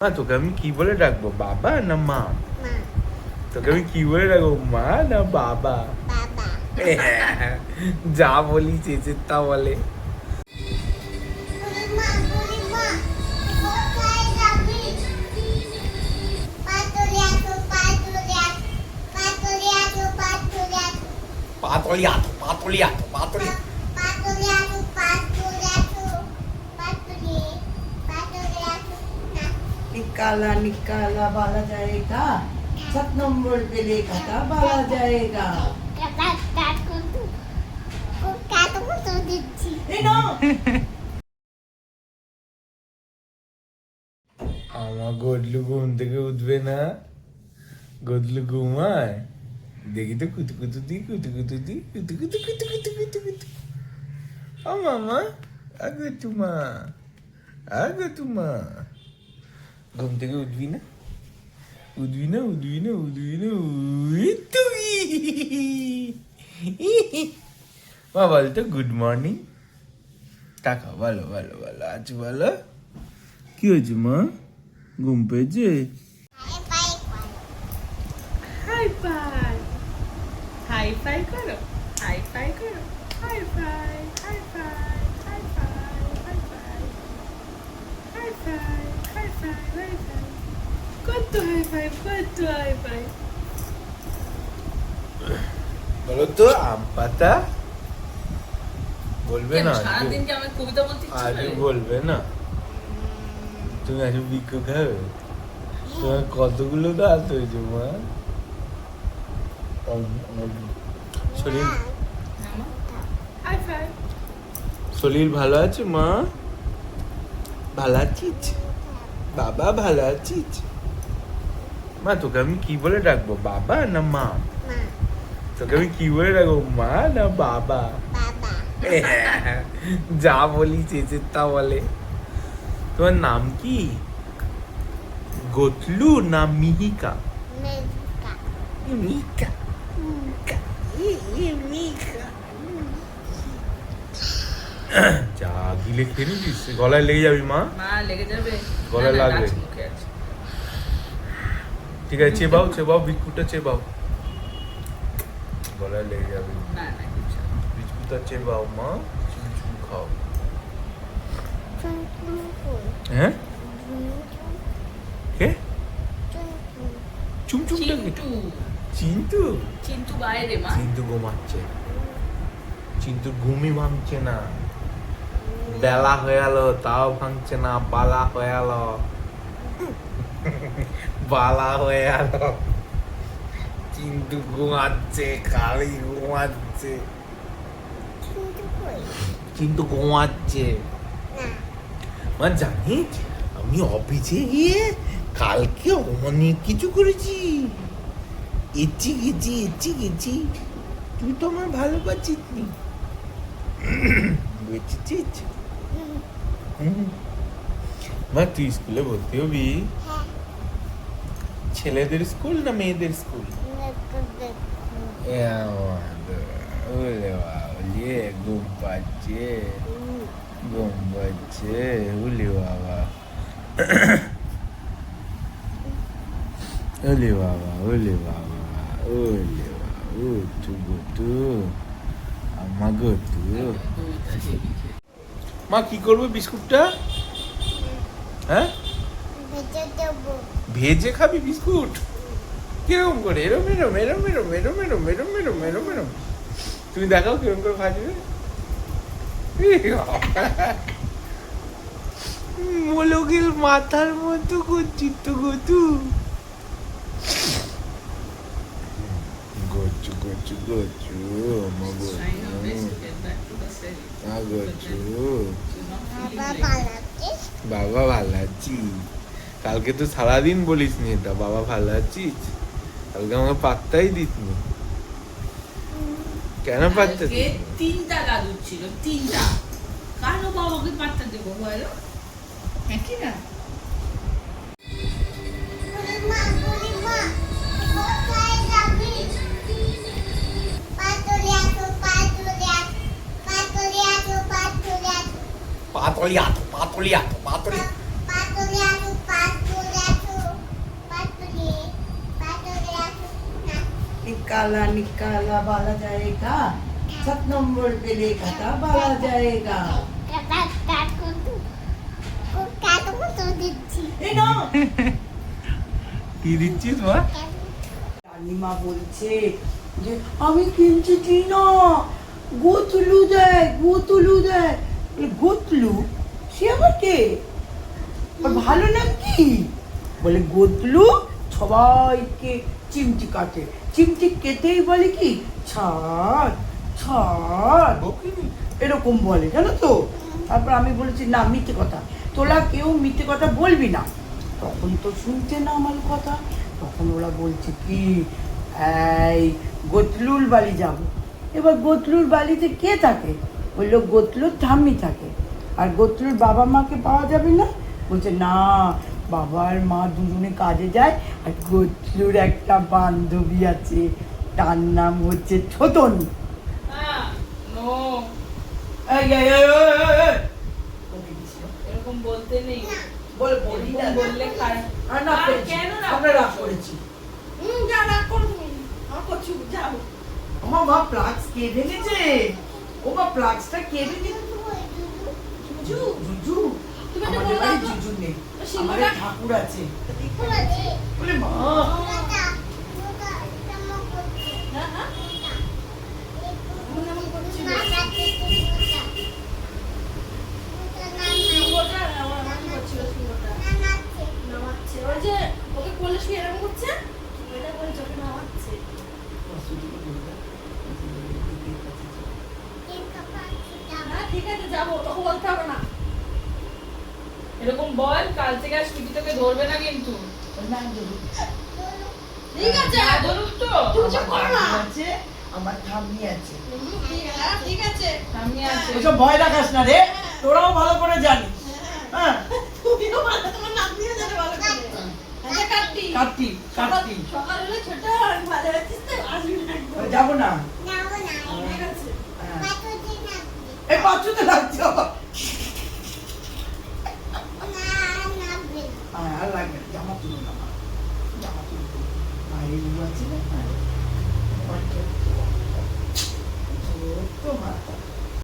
তোকে আমি কি বলে ডাকবো, বাবা না মা? মা। তোকে আমি কি বলে ডাকবো, মা না বাবা? বাবা। যা বলি চেঁচে তা বলে। বুড়িমা, বুড়িমা, কোথায় যাবি? পাতুরি আসো, পাতুরি আসো, পাতুরি আসো, পাতুরি আসো। পাতলিয়াতো পাতলিয়াতো পাতলি পাতুরি আসো, পাতুরি আসো, পাতুরি, পাতুরি আসো না। निकाला निकाला बाला जाएगा 7 नंबर पे देखा था बाला जाएगा কাট করতো, কাট করতো দিচ্ছি। ए नो আমার গদলু ঘুম থেকে উঠবে না? গদলু ঘুমায়? দেখি তো কুতু কুতু দি কুতু কুতু দি কুতু কুতু কুতু কুতু কুতু কুতু। ও মামা, আগে তুমা, আগে তুমা। ঘুম থেকে উঠবি না? উঠবি না, উঠবি না, উঠবি না, তুই। মা বলতো গুড মর্নিং। টাকা ভালো ভালো ভালো আজ বলো। কি হয়েছে মা? ঘুম পেয়েছে? Bye bye. High five, high five করো, হাই ফাই করো, high five, high five, high five, high five, high five, high five, high five, কত হাই ফাই, কত হাই ফাই। বলো তো আম পাতা বলবে না? সারাদিন কি আমার কবিতা বলতে ইচ্ছে আজকে করে? বলবে না? তুমি আজকে বিক্ষোভ খাবে? তোমার কতগুলো দাঁত হয়েছে মা? শরীর হাই ফাই। শরীর ভালো আছে মা? ভালো আছিস? বাবা ভালো আছিস? মা তোকে আমি কি বলে ডাকবো, বাবা না মা? মা। তোকে আমি কি বলে ডাকবো, মা না বাবা? বাবা। যা বলি চেঁচে তা বলে। তোমার নাম কি? গতলু না মিহিকা? মেকা। মিকা মিকা। যা গিলে খেয়ে নিবি, গলায় লেগে যাবি মা। মা লেগে যাবে, গলায় না, না, লাগবে। গাছ মুখে আছে। ঠিক আছে, চেবাও চেবাও বিস্কুটটা চেবাও, গলায় লেগে যাবে। না না কিছু না। বিস্কুটটা চেবাও মা, চুম চুম খাও। চুনচুন ফুল। হ্যাঁ চুনচুন, কে? চুনচুন। চুমচুমটা কি? চিন্টু, চিন্তু? চিন্টু বাইরে মা। চিন্তু ঘুমাচ্ছে। চিন্তু ঘুমই ভাঙছে না। বেলা হয়ে গেল তাও ভাঙছে না, বালা হয়ে গেল, বালা হয়ে গেল। চিন্তু ঘুমাচ্ছে, খালি ঘুমাচ্ছে। চুনচুন ফুল। চিন্তু ঘুমাচ্ছে। না। মানে জানিস আমি অফিসে গিয়ে কালকে অনেক কিছু করেছি। এচি গেছি, এচি গেছি। তুই তো আমার ভালো পাচ্ছিস নি, বুঝছিস? মা তুই স্কুলে ভর্তি হবি? হ্যাঁ। ছেলেদের স্কুল না মেয়েদের স্কুল? ওরে বাবলে, ঘুম পাচ্ছে, ঘুম পাচ্ছে, উলি বাবা, উলি বাবা, উলি বাবা, উলি বাবা, উঠু গুটু, আমা গুটু। মা কি করবে বিস্কুটটা? হ্যাঁ, ভেজে দেবো। ভেজে খাবি বিস্কুট? কিরকম করে? এরম এরম এরম এরম এরম এরম এরম এরম এরম এরম। তুমি দেখাও কিরকম করে ভাজবে। মোলগের মাথার মতো করছিস তো গতু। গচ্ছু গচ্ছু গচ্ছু আমার I know this, গচ্ছু, get back to the cell. আমার গচ্ছু। She's not বাবা feeling well. ভালো আছিস? বাবা ভালো আছি। কালকে তো সারাদিন বলিস নি এটা, বাবা ভালো আছিস। কালকে আমাকে পাত্তাই দিস নি। কেন পাত্তা কালকে দিস নি? 3টা গাজর ছিল, 3টা। কারো বাবাকে পাত্তা দেবো বলো? হ্যাঁ কি না? বুড়িমা, বুড়িমা, কোথায় যাবি? পাতুরি আসো, পাতুরি আসো, পাতুরি আসো, পাতুরি আসো। পাতলিয়াতো পাতলিয়াতো পাতলি পাতুরি আসো, পাতুরি निकाला बाला जाएगा 7 नंबर पे लेखा था बाला जाएगा কাকু তো দিচ্ছি এই না কি দিচ্ছিস মা? রানীমা বলছে যে আমি কিনছি কি না গোতলু দেয় বলে, গোতলু সে আবার কে আর ভালো না কি বলে গোতলু সবাইকে চিমটি কাটে চিমটি কেটেই বলে কি ছাড় ছাড় এরকম বলে জানো তো। তারপর আমি বলেছি না মিথ্যে কথা, তোরা কেউ মিথ্যে কথা বলবি না। তখন তো শুনছে না আমার কথা, তখন ওরা বলছে কি এই গোতলুর বাড়ি যাব। এবার গোতলুর বাড়িতে কে থাকে? বললো গোতলুর ঠাম্মি থাকে। আর গোতলুর বাবা মাকে পাওয়া যাবে না, বলছে না বাবা আর মা দুজনে কাজে যায় আর গোতলুর একটা বান্ধবী আছে তার নাম হচ্ছে ছোটন। নো এই, এই, এই, এই, এই, এই। এরকম বলতে নেই, বল বলি না বললে খারাপ। আর না আর করেছি, কেন রাগ আমরা রাগ করছো? করেছি। যা রাগ করবি আমার করছি যাও। আমার মা প্লাক্স কে ভেঙেছে? ও মা প্লাক্সটা কে ভেঙেছে? জুজু জুজু তুমি একটা আমাদের বলে বাড়ি দাও তো। জুজু নেই, সিংহটা- আমাদের ঠাকুর আছে। বলেছি বলে মা দাদা মুখা জামা করছি হ্যাঁ হ্যাঁ মুখা করছি না কাটতে মুখা মুখা নাম সিংহটা আমার মাকে করছিল সিংহটা নামাচ্ছে নামাচ্ছে ওই যে ওকে কোলে শুয়ে এরকম করছে এটা করে চোখে নামাচ্ছে। কেক কাপাচ্ছি জামা হ্যাঁ ঠিক আছে যাবো, তোকে বলতে হবে না। এরকম বল, কাল থেকে আর স্মৃতি তোকে ধরবে না কিন্তু। না জুজু ঠিক আছে ধরুক তো, তুমি চুপ করো না। আছে, আমার ঠাম্মি আছে। ঠিক আছে সামনে আছে। ওসব ভয় রাখাস না রে, তোরাও ভালো করে জানিস। হ্যাঁ তুমিও ভালো, তোমার নাতনিও জানে ভালো করে। আচ্ছা কাটতি কাটতি কাটতি সকাল হলে ছোট ভালো আছিস তো আসবি না একদম। যাবো না। নাও না ঠিক আছে হ্যাঁ। পাতুজি না এই পাঁচুতে লাগছে আবার। না নাবে হ্যাঁ আর লাগবে না, জামা তুলো না মা। জামা তুলো বাইরে আছে না ছোট্ট মাথা